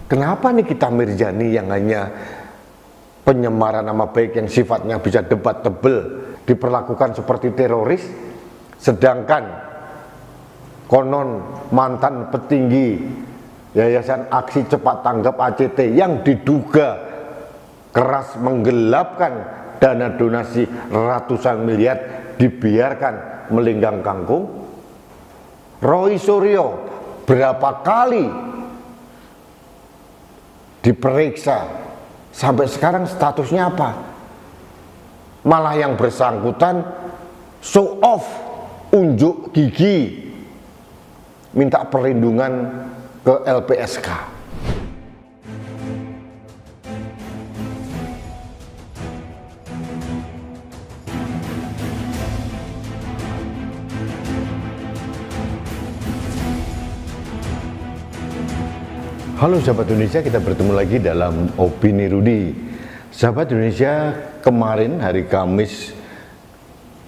Kenapa Nikita Mirzani yang hanya penyemaran nama baik yang sifatnya bisa debatable diperlakukan seperti teroris, sedangkan konon mantan petinggi Yayasan Aksi Cepat Tanggap ACT yang diduga keras menggelapkan dana donasi ratusan miliar dibiarkan melinggang kangkung? Roy Suryo berapa kali diperiksa, sampai sekarang statusnya apa? Malah yang bersangkutan show off, unjuk gigi, minta perlindungan ke LPSK. Halo sahabat Indonesia, kita bertemu lagi dalam Opini Rudy. Sahabat Indonesia, kemarin hari Kamis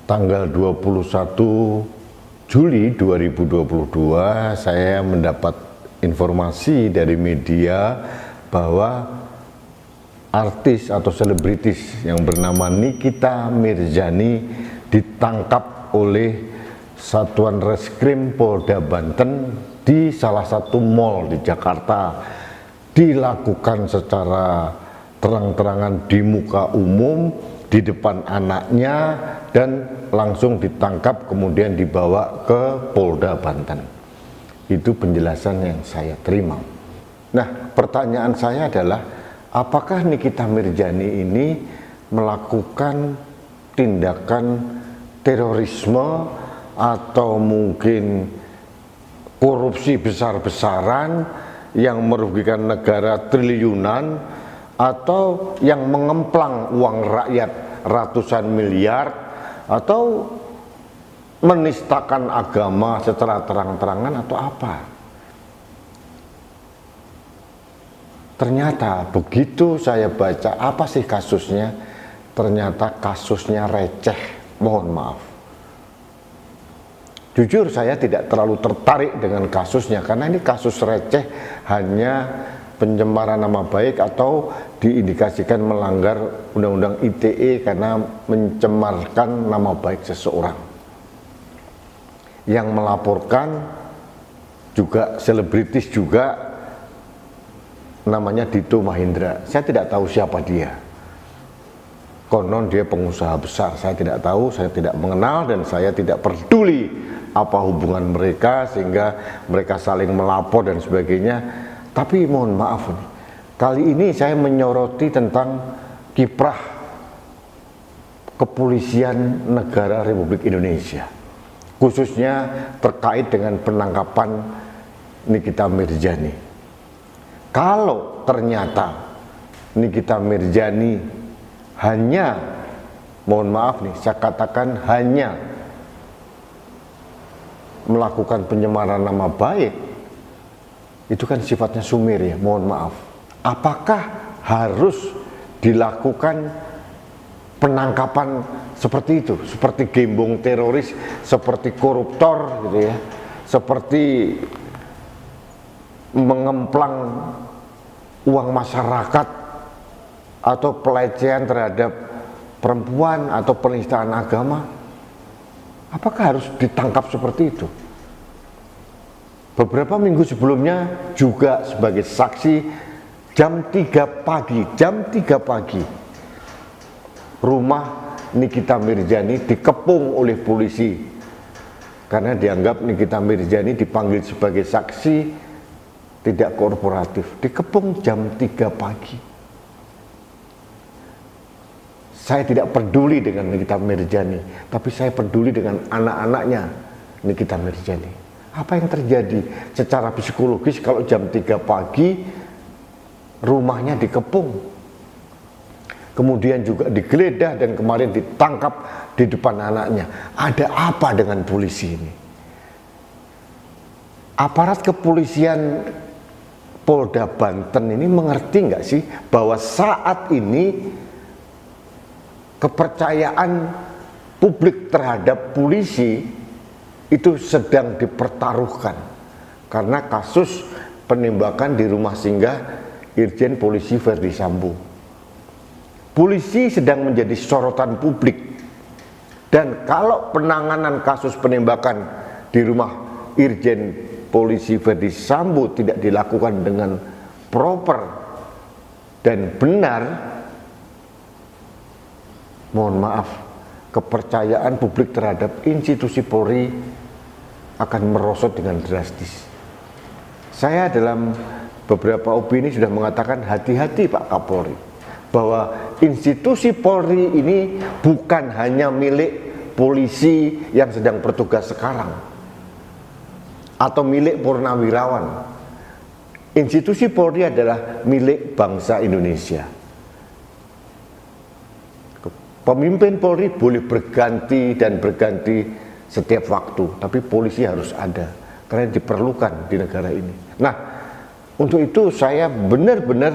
tanggal 21 Juli 2022 saya mendapat informasi dari media bahwa artis atau selebritis yang bernama Nikita Mirzani ditangkap oleh Satuan Reskrim Polda Banten di salah satu mal di Jakarta. Dilakukan secara terang-terangan di muka umum, di depan anaknya, dan langsung ditangkap kemudian dibawa ke Polda Banten. Itu penjelasan yang saya terima. Nah, pertanyaan saya adalah, apakah Nikita Mirzani ini melakukan tindakan terorisme atau mungkin korupsi besar-besaran yang merugikan negara triliunan, atau yang mengemplang uang rakyat ratusan miliar, atau menistakan agama secara terang-terangan, atau apa? Ternyata begitu saya baca apa sih kasusnya, ternyata kasusnya receh, mohon maaf. Jujur saya tidak terlalu tertarik dengan kasusnya, karena ini kasus receh, hanya pencemaran nama baik atau diindikasikan melanggar Undang-Undang ITE karena mencemarkan nama baik seseorang. Yang melaporkan juga selebritis juga, namanya Dito Mahendra. Saya tidak tahu siapa dia. Konon dia pengusaha besar, saya tidak tahu, saya tidak mengenal, dan saya tidak peduli apa hubungan mereka sehingga mereka saling melapor dan sebagainya. Tapi mohon maaf nih, kali ini saya menyoroti tentang kiprah kepolisian negara Republik Indonesia, khususnya terkait dengan penangkapan Nikita Mirzani. Kalau ternyata Nikita Mirzani hanya, mohon maaf nih, saya katakan hanya melakukan penyemaran nama baik, itu kan sifatnya sumir ya, mohon maaf. Apakah harus dilakukan penangkapan seperti itu, seperti gembong teroris, seperti koruptor gitu ya, seperti mengemplang uang masyarakat, atau pelecehan terhadap perempuan, atau penistaan agama? Apakah harus ditangkap seperti itu? Beberapa minggu sebelumnya juga sebagai saksi, jam 3 pagi rumah Nikita Mirzani dikepung oleh polisi karena dianggap Nikita Mirzani dipanggil sebagai saksi tidak kooperatif. Dikepung jam 3 pagi. Saya tidak peduli dengan Nikita Mirzani, tapi saya peduli dengan anak-anaknya Nikita Mirzani. Apa yang terjadi secara psikologis kalau jam 3 pagi rumahnya dikepung, kemudian juga digeledah dan kemarin ditangkap di depan anaknya? Ada apa dengan polisi ini? Aparat kepolisian Polda Banten ini mengerti nggak sih bahwa saat ini kepercayaan publik terhadap polisi itu sedang dipertaruhkan karena kasus penembakan di rumah singgah Irjen Polisi Verdi Sambo. Polisi sedang menjadi sorotan publik, dan kalau penanganan kasus penembakan di rumah Irjen Polisi Verdi Sambo tidak dilakukan dengan proper dan benar, mohon maaf, kepercayaan publik terhadap institusi Polri akan merosot dengan drastis. Saya dalam beberapa opini sudah mengatakan hati-hati Pak Kapolri, bahwa institusi Polri ini bukan hanya milik polisi yang sedang bertugas sekarang atau milik purnawirawan. Institusi Polri adalah milik bangsa Indonesia. Pemimpin Polri boleh berganti dan berganti setiap waktu, tapi polisi harus ada karena diperlukan di negara ini. Nah, untuk itu saya benar-benar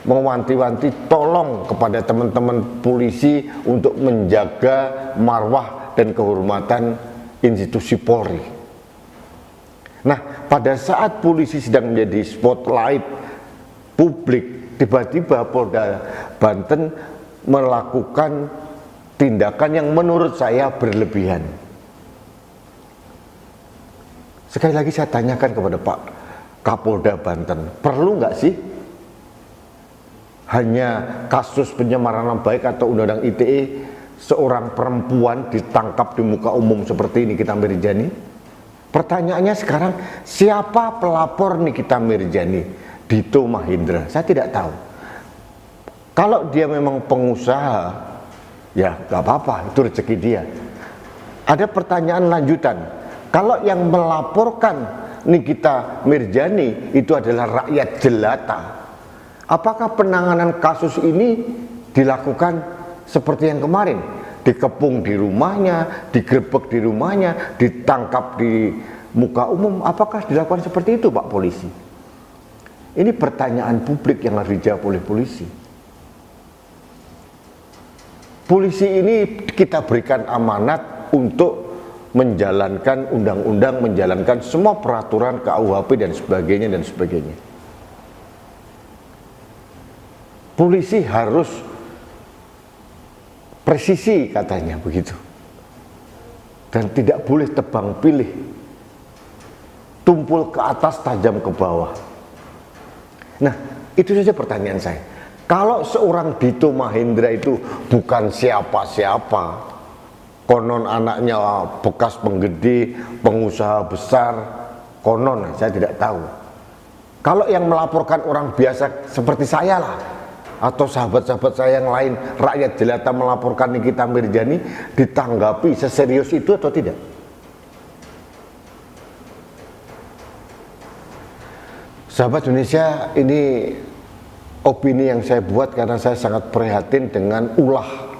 mewanti-wanti, tolong kepada teman-teman polisi untuk menjaga marwah dan kehormatan institusi Polri. Nah, pada saat polisi sedang menjadi spotlight publik, tiba-tiba Polda Banten melakukan tindakan yang menurut saya berlebihan. Sekali lagi saya tanyakan kepada Pak Kapolda Banten, perlu nggak sih hanya kasus pencemaran nama baik atau undang-undang ITE seorang perempuan ditangkap di muka umum seperti Nikita Mirzani? Pertanyaannya sekarang, siapa pelapor Nikita Mirzani? Dito Mahendra? Saya tidak tahu. Kalau dia memang pengusaha, ya gak apa-apa, itu rezeki dia. Ada pertanyaan lanjutan, kalau yang melaporkan Nikita Mirzani itu adalah rakyat jelata, apakah penanganan kasus ini dilakukan seperti yang kemarin? Dikepung di rumahnya, digerebek di rumahnya, ditangkap di muka umum. Apakah dilakukan seperti itu Pak Polisi? Ini pertanyaan publik yang harus dijawab oleh polisi. Polisi ini kita berikan amanat untuk menjalankan undang-undang, menjalankan semua peraturan KUHP dan sebagainya dan sebagainya. Polisi harus presisi katanya begitu, dan tidak boleh tebang pilih, tumpul ke atas tajam ke bawah. Nah, itu saja pertanyaan saya. Kalau seorang Dito Mahendra itu bukan siapa-siapa, konon anaknya bekas penggede, pengusaha besar, konon saya tidak tahu. Kalau yang melaporkan orang biasa seperti saya lah, atau sahabat-sahabat saya yang lain, rakyat jelata melaporkan Nikita Mirzani, ditanggapi seserius itu atau tidak? Sahabat Indonesia, ini opini yang saya buat karena saya sangat prihatin dengan ulah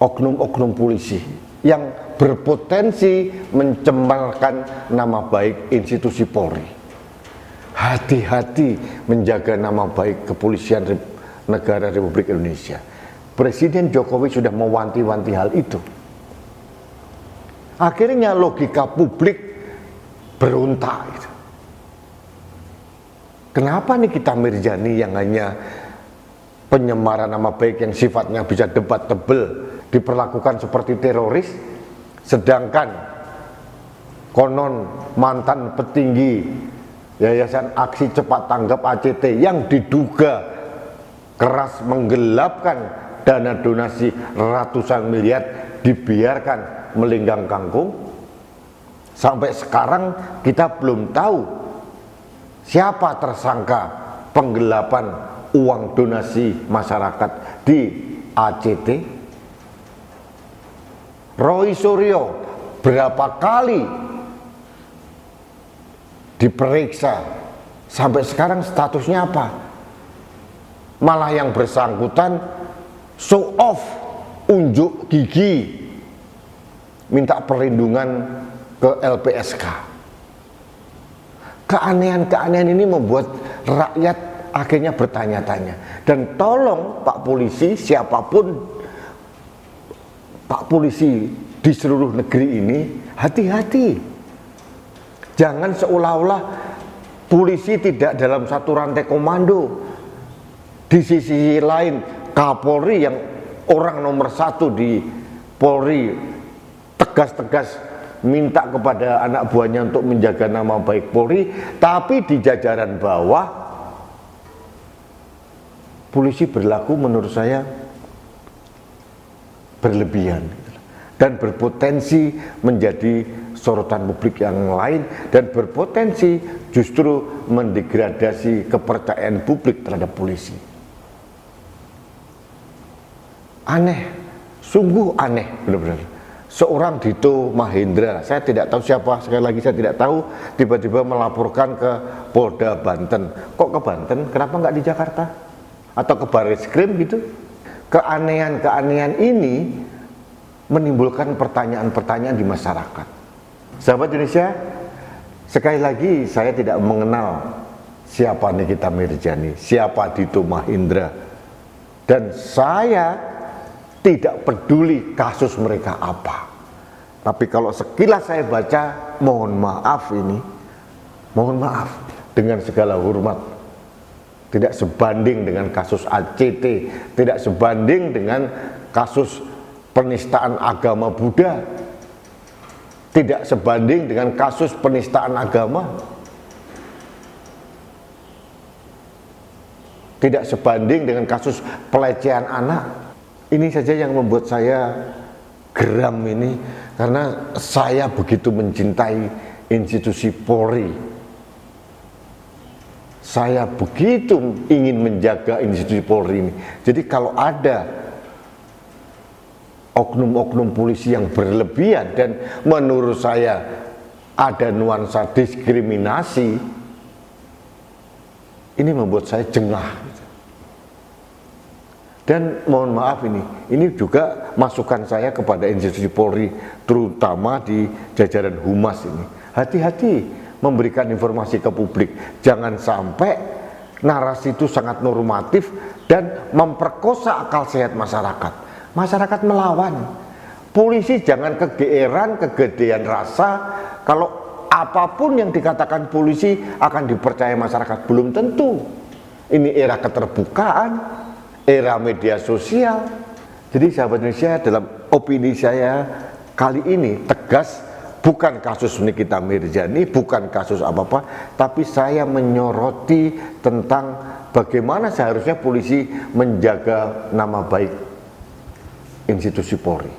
oknum-oknum polisi yang berpotensi mencemarkan nama baik institusi Polri. Hati-hati menjaga nama baik kepolisian negara Republik Indonesia. Presiden Jokowi sudah mewanti-wanti hal itu. Akhirnya logika publik berontak gitu. Kenapa Nikita Mirzani yang hanya penyemaran nama baik yang sifatnya bisa debatable diperlakukan seperti teroris, sedangkan konon mantan petinggi Yayasan Aksi Cepat Tanggap ACT yang diduga keras menggelapkan dana donasi ratusan miliar dibiarkan melinggang kangkung. Sampai sekarang kita belum tahu siapa tersangka penggelapan uang donasi masyarakat di ACT. Roy Suryo berapa kali diperiksa, sampai sekarang statusnya apa? Malah yang bersangkutan show off, unjuk gigi, minta perlindungan ke LPSK. Keanehan-keanehan ini membuat rakyat akhirnya bertanya-tanya. Dan tolong Pak Polisi, siapapun Pak Polisi di seluruh negeri ini, hati-hati. Jangan seolah-olah polisi tidak dalam satu rantai komando. Di sisi lain Kapolri yang orang nomor 1 di Polri tegas-tegas minta kepada anak buahnya untuk menjaga nama baik Polri, tapi di jajaran bawah polisi berlaku menurut saya berlebihan dan berpotensi menjadi sorotan publik yang lain dan berpotensi justru mendegradasi kepercayaan publik terhadap polisi. Aneh, sungguh aneh benar-benar. Seorang Dito Mahendra, saya tidak tahu siapa, sekali lagi saya tidak tahu, tiba-tiba melaporkan ke Polda Banten. Kok ke Banten? Kenapa nggak di Jakarta? Atau ke Barreskrim gitu? Keanehan-keanehan ini menimbulkan pertanyaan-pertanyaan di masyarakat. Sahabat Indonesia, sekali lagi saya tidak mengenal siapa Nikita Mirzani, siapa Dito Mahendra, dan saya tidak peduli kasus mereka apa. Tapi kalau sekilas saya baca, mohon maaf dengan segala hormat, tidak sebanding dengan kasus ACT, tidak sebanding dengan kasus penistaan agama Buddha, tidak sebanding dengan kasus penistaan agama, tidak sebanding dengan kasus pelecehan anak. Ini saja yang membuat saya geram ini, karena saya begitu mencintai institusi Polri. Saya begitu ingin menjaga institusi Polri ini. Jadi kalau ada oknum-oknum polisi yang berlebihan dan menurut saya ada nuansa diskriminasi, ini membuat saya jengah. Dan mohon maaf ini juga masukan saya kepada institusi Polri, terutama di jajaran Humas ini. Hati-hati memberikan informasi ke publik. Jangan sampai narasi itu sangat normatif dan memperkosa akal sehat masyarakat. Masyarakat melawan. Polisi jangan kegeeran, kegedean rasa kalau apapun yang dikatakan polisi akan dipercaya masyarakat. Belum tentu. Ini era keterbukaan, era media sosial. Jadi sahabat Indonesia, dalam opini saya kali ini tegas, bukan kasus Nikita Mirzani, bukan kasus apa-apa, tapi saya menyoroti tentang bagaimana seharusnya polisi menjaga nama baik institusi Polri.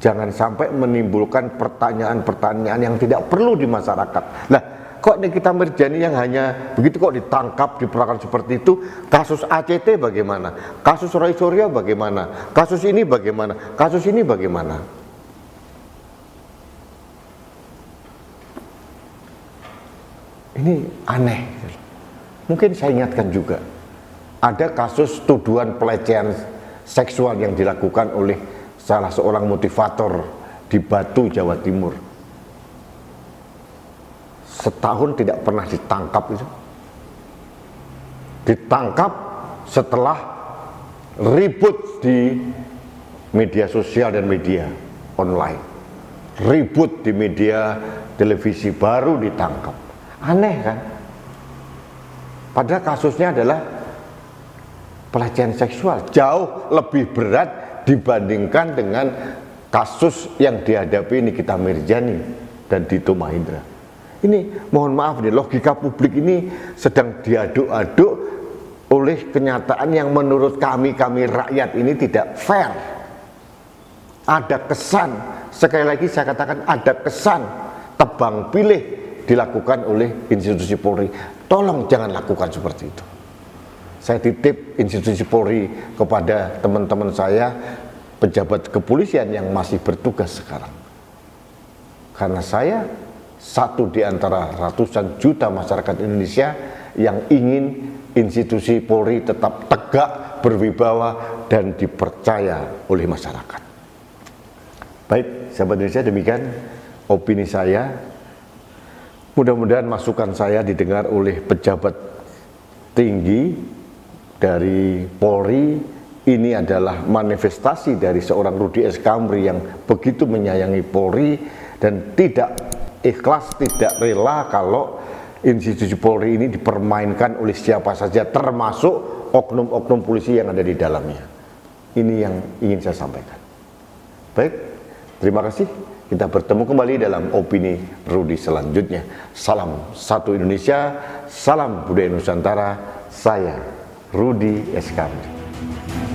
Jangan sampai menimbulkan pertanyaan-pertanyaan yang tidak perlu di masyarakat. Lah, kok Nikita Mirzani yang hanya begitu kok ditangkap, diperlakukan seperti itu? Kasus ACT bagaimana? Kasus Roy Suryo bagaimana? Kasus ini bagaimana? Kasus ini bagaimana? Ini aneh. Mungkin saya ingatkan juga, ada kasus tuduhan pelecehan seksual yang dilakukan oleh salah seorang motivator di Batu, Jawa Timur. Setahun tidak pernah ditangkap itu. Ditangkap setelah ribut di media sosial dan media online. Ribut di media televisi, baru ditangkap. Aneh kan? Padahal kasusnya adalah pelecehan seksual, jauh lebih berat dibandingkan dengan kasus yang dihadapi Nikita Mirzani dan Dito Mahendra. Ini mohon maaf nih, logika publik ini sedang diaduk-aduk oleh kenyataan yang menurut kami rakyat ini tidak fair. Ada kesan, sekali lagi saya katakan ada kesan tebang pilih dilakukan oleh institusi Polri. Tolong jangan lakukan seperti itu. Saya titip institusi Polri kepada teman-teman saya, pejabat kepolisian yang masih bertugas sekarang. Karena saya satu di antara ratusan juta masyarakat Indonesia yang ingin institusi Polri tetap tegak, berwibawa, dan dipercaya oleh masyarakat. Baik, sahabat Indonesia, demikian opini saya. Mudah-mudahan masukan saya didengar oleh pejabat tinggi dari Polri. Ini adalah manifestasi dari seorang Rudi S. Kamri yang begitu menyayangi Polri dan tidak ikhlas, tidak rela kalau institusi Polri ini dipermainkan oleh siapa saja, termasuk oknum-oknum polisi yang ada di dalamnya. Ini yang ingin saya sampaikan. Baik, terima kasih. Kita bertemu kembali dalam opini Rudi selanjutnya. Salam satu Indonesia, salam budaya Nusantara. Saya Rudi Eskamdi.